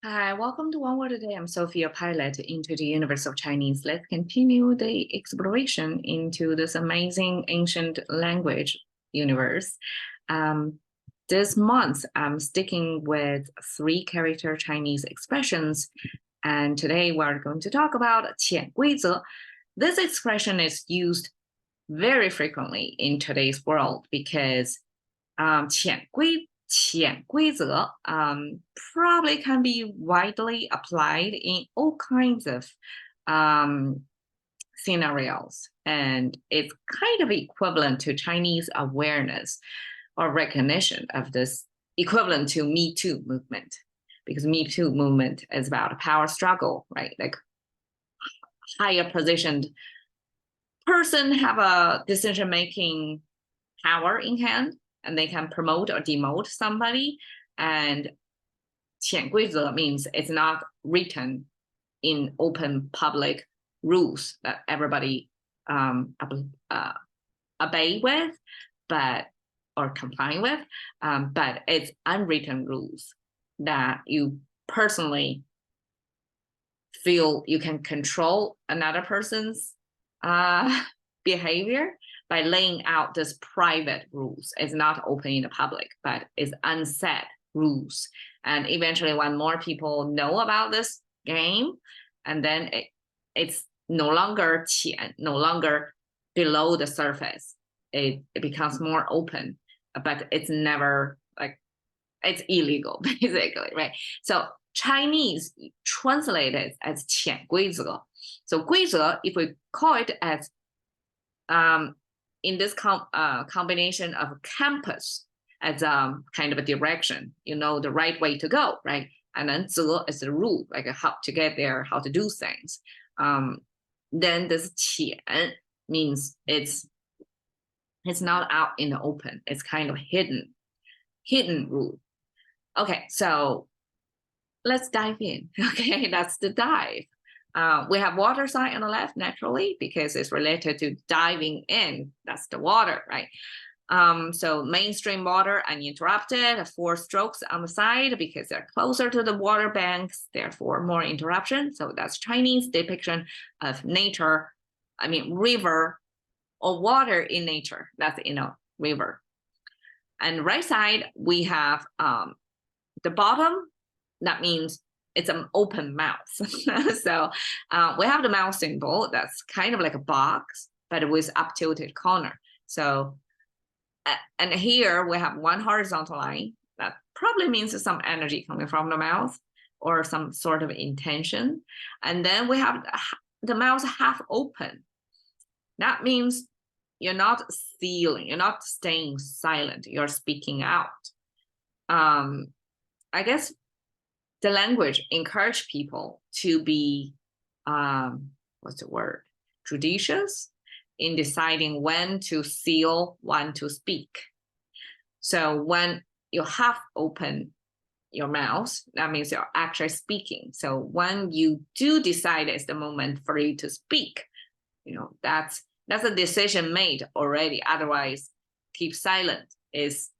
Hi, welcome to One Word a Day. I'm Sophia, pilot into the universe of Chinese. Let's continue the exploration into this amazing ancient language universe. This month, I'm sticking with 3-character Chinese expressions, and today we're going to talk about 潜规则. This expression is used very frequently in today's world because 潜规则 probably can be widely applied in all kinds of scenarios, and it's kind of equivalent to Chinese awareness or recognition of this, equivalent to Me Too movement, because Me Too movement is about a power struggle, right? Like higher positioned person have a decision-making power in hand, and they can promote or demote somebody. And 潜规则 means it's not written in open public rules that everybody obey with, or comply with, but it's unwritten rules that you personally feel you can control another person's behavior by laying out this private rules. It's not open in the public, but it's unsaid rules. And eventually when more people know about this game, and then it's no longer below the surface. It becomes more open, but it's never like, it's illegal, basically, right? So Chinese translated as 潜规则. So 规则, if we call it as in this combination of campus as kind of a direction, you know, the right way to go, right? And then 则 is the rule, like how to get there, how to do things. Then this 潜 means it's not out in the open. It's kind of hidden rule. Okay, so let's dive in. Okay, that's the dive. We have water sign on the left naturally because it's related to diving in. That's the water, right? So mainstream water uninterrupted, 4 strokes on the side because they're closer to the water banks, therefore more interruption. So that's Chinese depiction of nature, river or water in nature. That's, river. And right side, we have the bottom. That means it's an open mouth. So we have the mouth symbol that's kind of like a box, but with up tilted corner. So, and here we have one horizontal line that probably means some energy coming from the mouth or some sort of intention. And then we have the mouth half open. That means you're not sealing, you're not staying silent, you're speaking out. I guess the language encourage people to be, judicious in deciding when to seal, when to speak. So when you half open your mouth, that means you're actually speaking. So when you do decide it's the moment for you to speak, that's a decision made already. Otherwise, keep silent is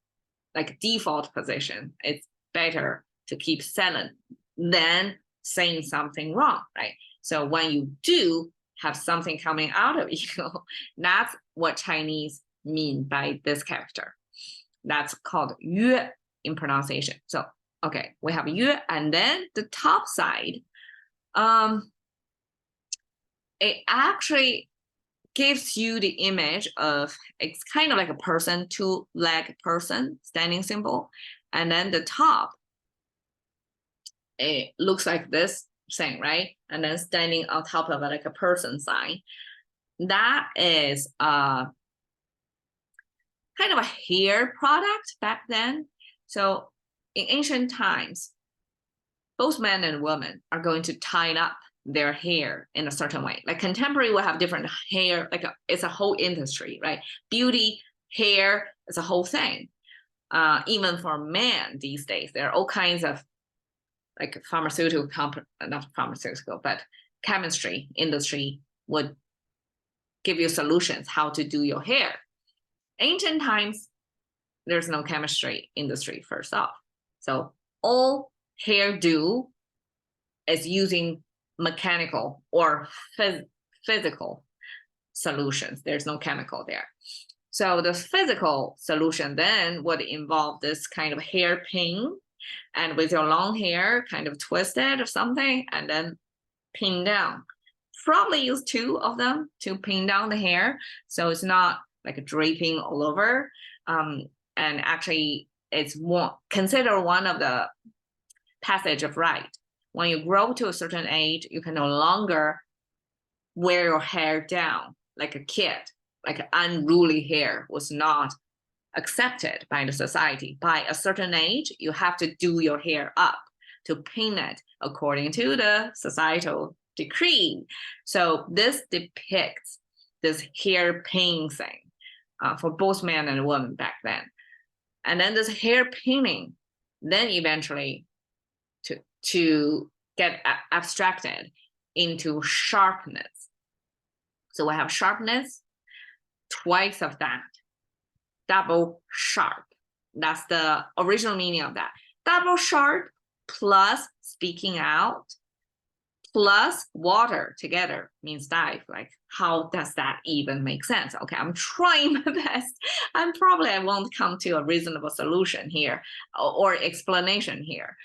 like default position. It's better to keep silent than saying something wrong, right? So when you do have something coming out of you, that's what Chinese mean by this character. That's called 约 in pronunciation. So, okay, we have 约, and then the top side, it actually gives you the image of, it's kind of like a person, 2-leg person, standing symbol. And then the top, it looks like this thing, right? And then standing on top of it like a person sign. That is kind of a hair product back then. So in ancient times, both men and women are going to tie up their hair in a certain way. Like contemporary will have different hair, it's a whole industry, right? Beauty, hair is a whole thing. Even for men these days, there are all kinds of like pharmaceutical company, not pharmaceutical, but chemistry industry would give you solutions how to do your hair. Ancient times, there's no chemistry industry first off. So all hairdo is using mechanical or physical solutions. There's no chemical there. So the physical solution then would involve this kind of hairpin, and with your long hair kind of twisted or something, and then pin down. Probably use 2 of them to pin down the hair, so it's not like draping all over. And actually, it's considered one of the passage of right. When you grow to a certain age, you can no longer wear your hair down like a kid. Like unruly hair was not accepted by the society. By a certain age, you have to do your hair up to pin it according to the societal decree. So this depicts this hair pinning thing for both men and women back then. And then this hair pinning, then eventually to get abstracted into sharpness. So we have sharpness, twice of that, double sharp. That's the original meaning of that. Double sharp plus speaking out plus water together means dive. Like, how does that even make sense? Okay, I'm trying my best. I won't come to a reasonable solution here or explanation here.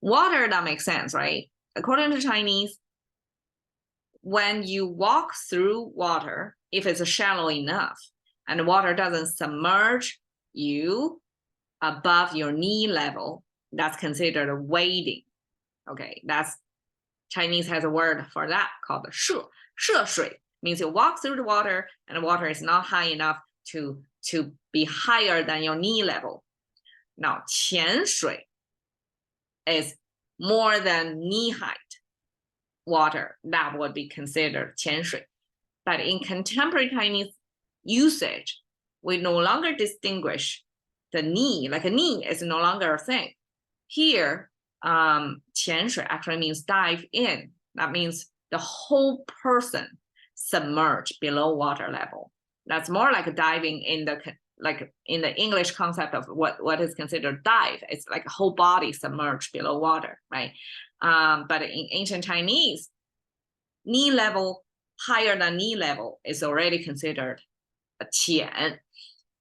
Water, that makes sense, right? According to Chinese, when you walk through water, if it's shallow enough and the water doesn't submerge you above your knee level, that's considered wading. Okay, that's Chinese has a word for that called 涉水, means you walk through the water and the water is not high enough to be higher than your knee level. Now, 潜水 is more than knee height water. That would be considered 潜水. But in contemporary Chinese usage, we no longer distinguish the knee, like a knee is no longer a thing. Here, 潜水 actually means dive in. That means the whole person submerged below water level. That's more like diving in the English concept of what is considered dive. It's like a whole body submerged below water, right? But in ancient Chinese, knee level, higher than knee level is already considered a qian.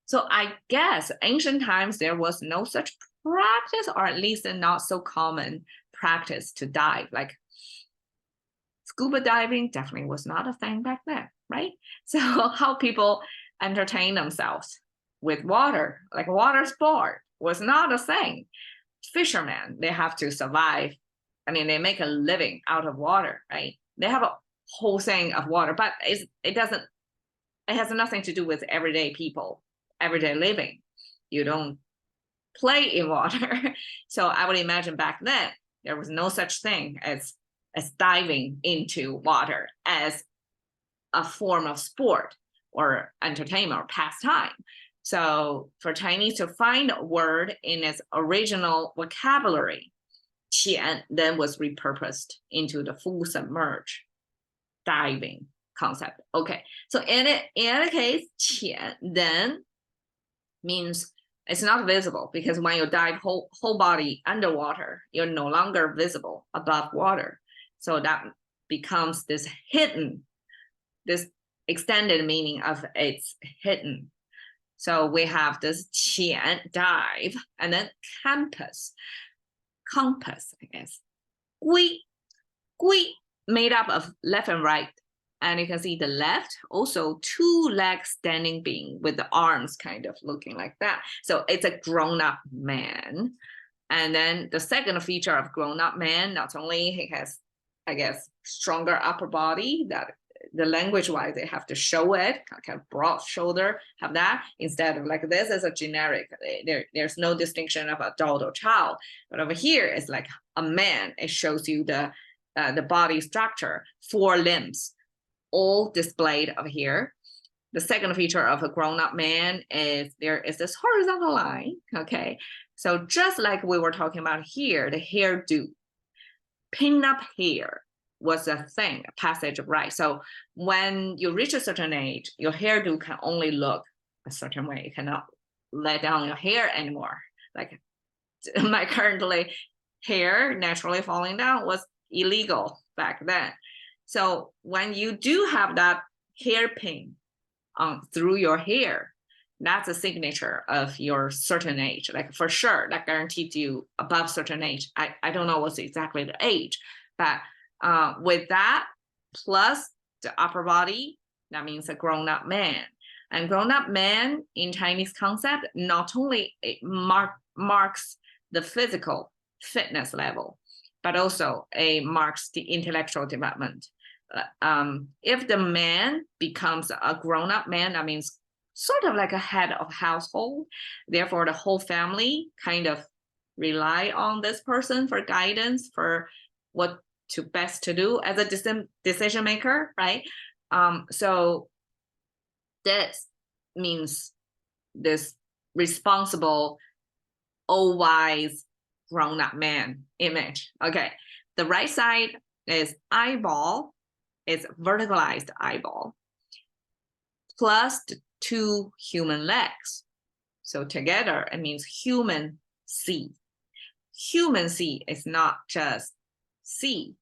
So I guess ancient times there was no such practice, or at least a not so common practice to dive. Like scuba diving definitely was not a thing back then, right? So how people entertain themselves with water, like water sport, was not a thing. Fishermen, they have to survive. I mean, they make a living out of water, right? They have a whole thing of water, but it has nothing to do with everyday people, everyday living. You don't play in water. So I would imagine back then, there was no such thing as diving into water as a form of sport or entertainment or pastime. So for Chinese to find a word in its original vocabulary, 潜 then was repurposed into the full submerge diving concept. Okay, so in any case, 潜 then means it's not visible, because when you dive whole body underwater, you're no longer visible above water. So that becomes this hidden, this extended meaning of it's hidden. So we have this 潜 dive, and then compass, I guess. 龟 made up of left and right. And you can see the left, also 2 legs standing being with the arms kind of looking like that. So it's a grown-up man. And then the second feature of grown-up man, not only he has, I guess, stronger upper body, that the language-wise, they have to show it, kind of broad shoulder, have that, instead of like this is a generic, there's no distinction of adult or child. But over here, it's like a man. It shows you the body structure, 4 limbs, all displayed over here. The second feature of a grown-up man is there is this horizontal line, okay? So just like we were talking about here, the hairdo, pin up hair was a thing, a passage of right. So when you reach a certain age, your hairdo can only look a certain way. You cannot let down your hair anymore. Like my currently hair naturally falling down was illegal back then. So when you do have that hairpin through your hair, that's a signature of your certain age. Like for sure, that guaranteed you above certain age. I don't know what's exactly the age, but with that plus the upper body, that means a grown-up man. And grown-up man in Chinese concept, not only it marks the physical fitness level, but also it marks the intellectual development. If the man becomes a grown-up man, that means sort of like a head of household. Therefore, the whole family kind of rely on this person for guidance, for what to best to do as a decision maker, right? So this means this responsible, all wise, grown-up man image. Okay, the right side is eyeball, it's verticalized eyeball, plus the 2 human legs. So together, it means human C. Human C is not just C.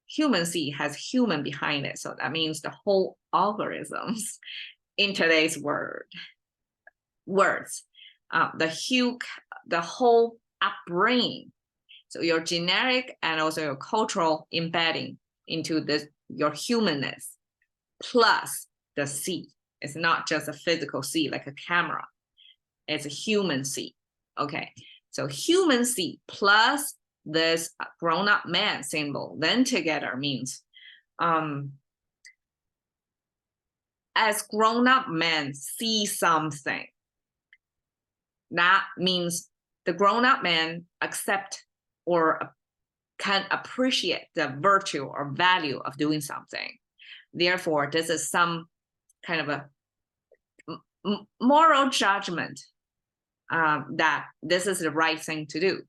Human C has human behind it. So that means the whole algorithms in today's words, the whole upbringing. So your generic and also your cultural embedding into this, your humanness, plus the C. It's not just a physical C like a camera. It's a human C. Okay, so human C plus this grown-up man symbol, then together means as grown-up men see something, that means the grown-up man accept or can appreciate the virtue or value of doing something. Therefore, this is some kind of a moral judgment that this is the right thing to do.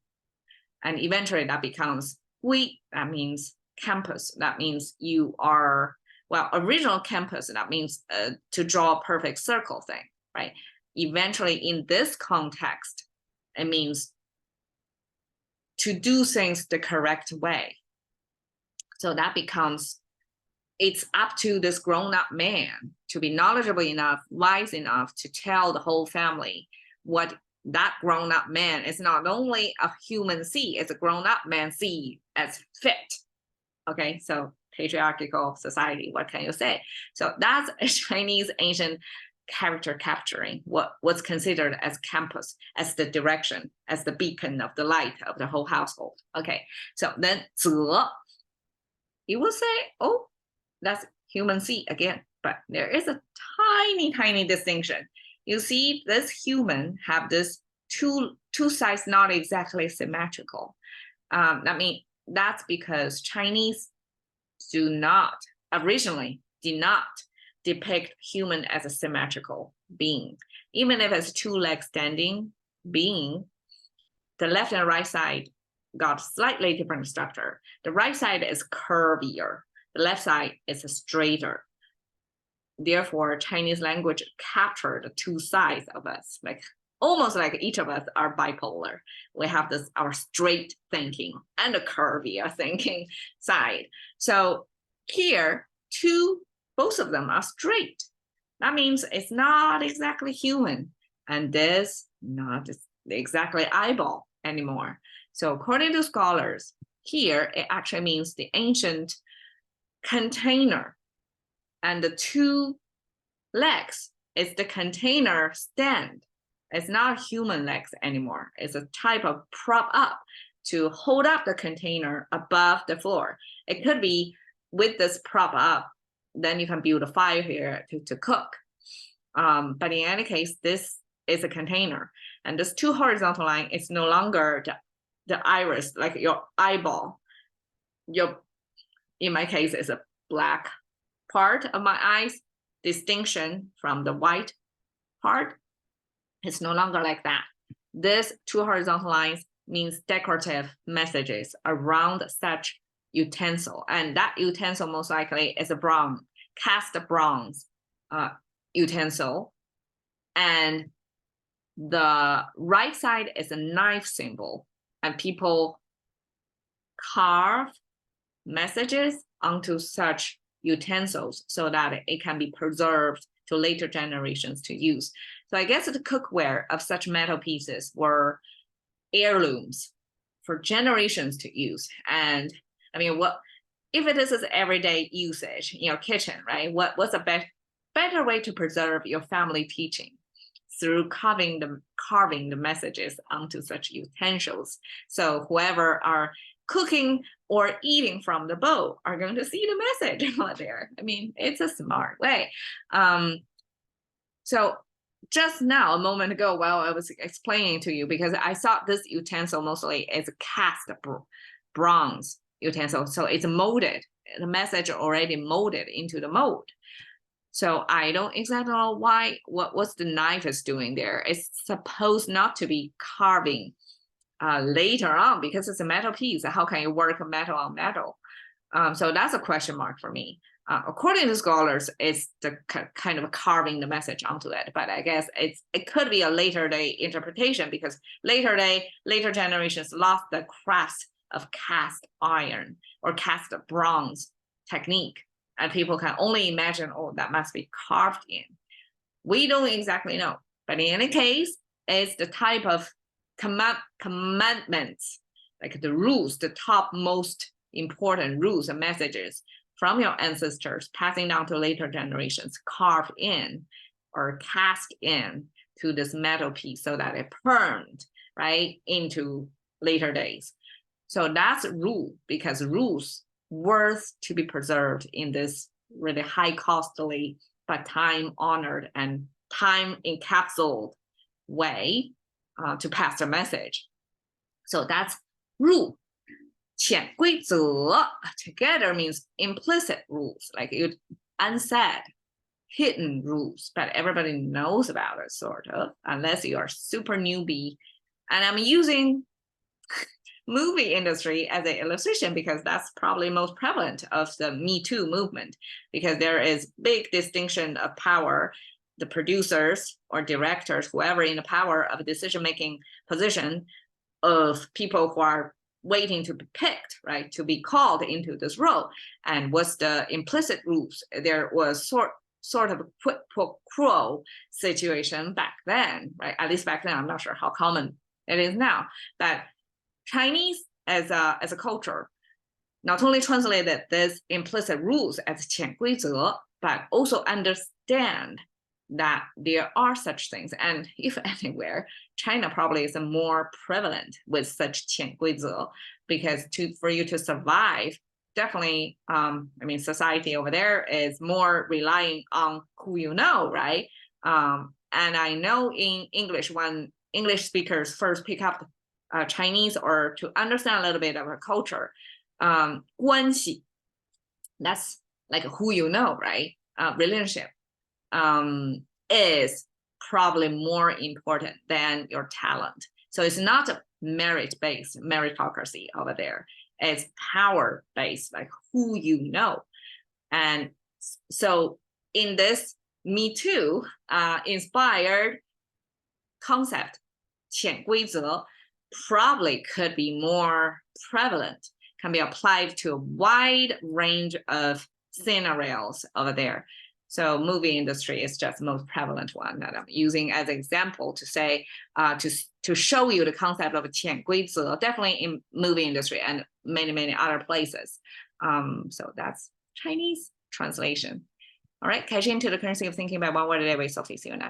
And eventually that becomes we, that means campus, that means you are, well, original campus, that means to draw a perfect circle thing, right? Eventually in this context, it means to do things the correct way. So that becomes, it's up to this grown-up man to be knowledgeable enough, wise enough to tell the whole family what that grown-up man is not only a human C, it's a grown-up man C as fit. Okay, so patriarchal society, what can you say? So that's a Chinese ancient character capturing what's considered as campus, as the direction, as the beacon of the light of the whole household. Okay, so then 泽, you will say, oh, that's human C again, but there is a tiny distinction. You see, this human have this two sides not exactly symmetrical. I mean, that's because Chinese originally did not depict human as a symmetrical being. Even if it's 2 legs standing being, the left and right side got slightly different structure. The right side is curvier, the left side is straighter. Therefore, Chinese language captured the 2 sides of us, like almost like each of us are bipolar. We have this, our straight thinking and a curvier thinking side. So here, both of them are straight. That means it's not exactly human, and this not exactly eyeball anymore. So according to scholars, here it actually means the ancient container, and the 2 legs is the container stand. It's not human legs anymore. It's a type of prop up to hold up the container above the floor. It could be with this prop up, then you can build a fire here to cook. But in any case, this is a container. And this 2 horizontal line is no longer the iris, like your eyeball. In my case, it's a black part of my eyes, distinction from the white part. It's no longer like that. This 2 horizontal lines means decorative messages around such utensil, and that utensil most likely is a cast bronze utensil, and the right side is a knife symbol, and people carve messages onto such utensils so that it can be preserved to later generations to use. So I guess the cookware of such metal pieces were heirlooms for generations to use. And I mean, what if it is everyday usage in your kitchen, right? What's a better way to preserve your family teaching? Through carving the messages onto such utensils. So whoever are cooking or eating from the bowl are going to see the message on there. I mean, it's a smart way. So just now, a moment ago, while I was explaining to you, because I thought this utensil mostly is a cast bronze utensil, so it's molded, the message already molded into the mold. So I don't exactly know what's the knife is doing there. It's supposed not to be carving later on because it's a metal piece. How can you work metal on metal? So that's a question mark for me. According to scholars, it's the kind of carving the message onto it. But I guess it could be a later day interpretation because later generations lost the craft of cast iron or cast bronze technique. And people can only imagine, oh, that must be carved in. We don't exactly know. But in any case, it's the type of commandments, like the rules, the top most important rules and messages from your ancestors, passing down to later generations, carved in or cast in to this metal piece so that it burned, right, into later days. So that's a rule, because rules worth to be preserved in this really high costly but time honored and time encapsulated way to pass the message. So that's rule. 潜规则 together means implicit rules, like you unsaid, hidden rules, but everybody knows about it, sort of, unless you are super newbie. And I'm using movie industry as an illustration because that's probably most prevalent of the Me Too movement, because there is big distinction of power. The producers or directors, whoever in the power of a decision-making position of people who are waiting to be picked, right, to be called into this role. And what's the implicit rules? There was sort of a quid pro quo situation back then, right? At least back then, I'm not sure how common it is now, but Chinese as a culture not only translated this implicit rules as 潜规则, but also understand that there are such things. And if anywhere, China probably is more prevalent with such 潜规则, because for you to survive, definitely, I mean, society over there is more relying on who you know, right? And I know in English, when English speakers first pick up Chinese or to understand a little bit of a culture, 关系, that's like who you know, right? Relationship is probably more important than your talent. So it's not a merit-based meritocracy over there. It's power-based, like who you know. And so in this Me Too inspired concept, 潜规则 probably could be more prevalent, can be applied to a wide range of scenarios over there. So movie industry is just the most prevalent one that I'm using as an example to say, to show you the concept of 潜规则, definitely in movie industry and many other places. So that's Chinese translation. All right, cash into the currency of thinking by one word a day with Sophie. See you in